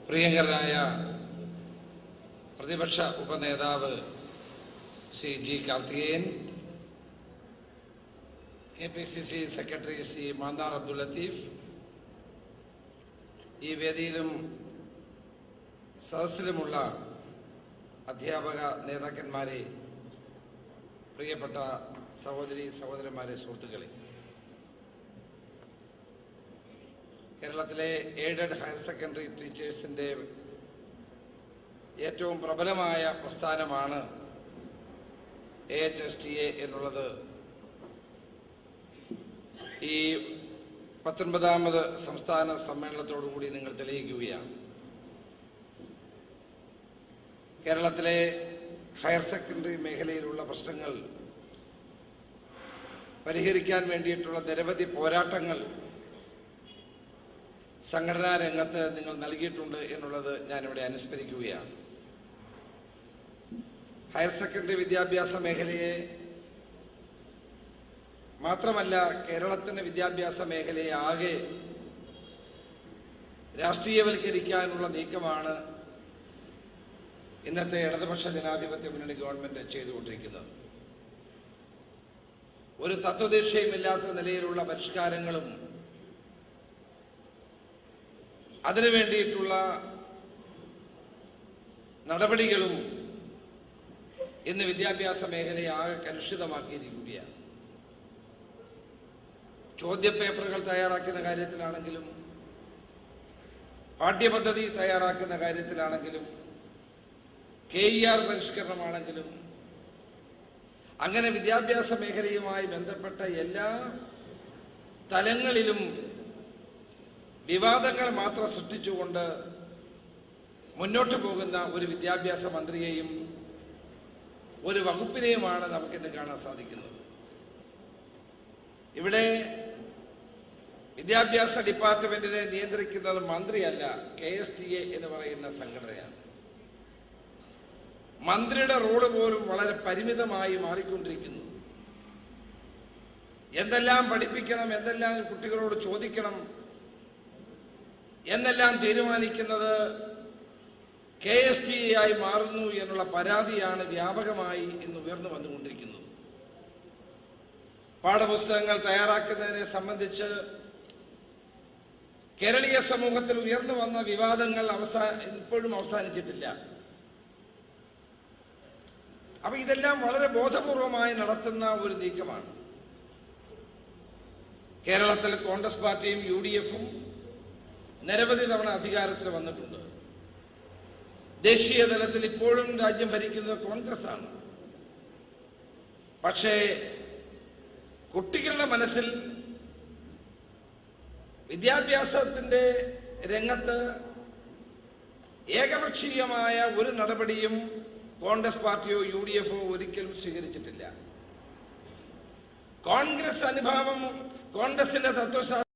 പ്രിയങ്കരനായ പ്രതിപക്ഷ ഉപനേതാവ് ശ്രീ ജി കാർത്തികേയൻ, KPCC സെക്രട്ടറി ശ്രീ മാന്നാർ അബ്ദുൽ ലത്തീഫ്, ഈ വേദിയിലും സദസ്സിലുമുള്ള അധ്യാപക നേതാക്കന്മാരെ, പ്രിയപ്പെട്ട സഹോദരി സഹോദരന്മാരെ, സുഹൃത്തുക്കളെ, കേരളത്തിലെ എയ്ഡഡ് ഹയർ സെക്കൻഡറി ടീച്ചേഴ്സിന്റെ ഏറ്റവും പ്രബലമായ പ്രസ്ഥാനമാണ് AHSTA എന്നുള്ളത് ഈ 19ാമത് സംസ്ഥാന സമ്മേളനത്തോടുകൂടി നിങ്ങൾ തെളിയിക്കുകയാണ്. കേരളത്തിലെ ഹയർ സെക്കൻഡറി മേഖലയിലുള്ള പ്രശ്നങ്ങൾ പരിഹരിക്കാൻ വേണ്ടിയിട്ടുള്ള നിരവധി പോരാട്ടങ്ങൾ സംഘടനാ രംഗത്ത് നിങ്ങൾ നൽകിയിട്ടുണ്ട് എന്നുള്ളത് ഞാനിവിടെ അനുസ്മരിക്കുകയാണ്. ഹയർ സെക്കൻഡറി വിദ്യാഭ്യാസ മേഖലയെ മാത്രമല്ല, കേരളത്തിന്റെ വിദ്യാഭ്യാസ മേഖലയെ ആകെ രാഷ്ട്രീയവൽക്കരിക്കാനുള്ള നീക്കമാണ് ഇന്നത്തെ ഇടതുപക്ഷ ജനാധിപത്യ മുന്നണി ഗവൺമെന്റ് ചെയ്തുകൊണ്ടിരിക്കുന്നത്. ഒരു തത്വദീക്ഷയുമില്ലാത്ത നിലയിലുള്ള പരിഷ്കാരങ്ങളും അതിനു വേണ്ടിയിട്ടുള്ള നടപടികളും ഇന്ന് വിദ്യാഭ്യാസ മേഖലയെ ആകെ കലുഷിതമാക്കിയിരിക്കുകയാണ്. ചോദ്യപേപ്പറുകൾ തയ്യാറാക്കുന്ന കാര്യത്തിലാണെങ്കിലും, പാഠ്യപദ്ധതി തയ്യാറാക്കുന്ന കാര്യത്തിലാണെങ്കിലും, KER പരിഷ്കരണമാണെങ്കിലും, അങ്ങനെ വിദ്യാഭ്യാസ മേഖലയുമായി ബന്ധപ്പെട്ട എല്ലാ തലങ്ങളിലും വിവാദങ്ങൾ മാത്രം സൃഷ്ടിച്ചുകൊണ്ട് മുന്നോട്ടു പോകുന്ന ഒരു വിദ്യാഭ്യാസ മന്ത്രിയെയും ഒരു വകുപ്പിനെയുമാണ് നമുക്കിന്ന് കാണാൻ സാധിക്കുന്നത്. ഇവിടെ വിദ്യാഭ്യാസ ഡിപ്പാർട്ട്മെന്റിനെ നിയന്ത്രിക്കുന്നത് മന്ത്രിയല്ല, KSTA എന്ന് പറയുന്ന സംഘടനയാണ്. മന്ത്രിയുടെ റോള് പോലും വളരെ പരിമിതമായി മാറിക്കൊണ്ടിരിക്കുന്നു. എന്തെല്ലാം പഠിപ്പിക്കണം, എന്തെല്ലാം കുട്ടികളോട് ചോദിക്കണം എന്നെല്ലാം തീരുമാനിക്കുന്നത് KSTA ആയി മാറുന്നു എന്നുള്ള പരാതിയാണ് വ്യാപകമായി ഇന്ന് ഉയർന്നു വന്നുകൊണ്ടിരിക്കുന്നത്. പാഠപുസ്തകങ്ങൾ തയ്യാറാക്കുന്നതിനെ സംബന്ധിച്ച് കേരളീയ സമൂഹത്തിൽ ഉയർന്നു വന്ന വിവാദങ്ങൾ ഇപ്പോഴും അവസാനിച്ചിട്ടില്ല. അപ്പൊ ഇതെല്ലാം വളരെ ബോധപൂർവമായി നടത്തുന്ന ഒരു നീക്കമാണ്. കേരളത്തിൽ കോൺഗ്രസ് പാർട്ടിയും UDF-ഉം നിരവധി തവണ അധികാരത്തിൽ വന്നിട്ടുണ്ട്. ദേശീയ തലത്തിൽ ഇപ്പോഴും രാജ്യം ഭരിക്കുന്നത് കോൺഗ്രസ് ആണ്. പക്ഷേ കുട്ടികളുടെ മനസ്സിൽ വിദ്യാഭ്യാസത്തിന്റെ രംഗത്ത് ഏകപക്ഷീയമായ ഒരു നടപടിയും കോൺഗ്രസ് പാർട്ടിയോ UDF-ഓ ഒരിക്കലും സ്വീകരിച്ചിട്ടില്ല. കോൺഗ്രസ് അനുഭാവം, കോൺഗ്രസിന്റെ തത്വശാസ്ത്രം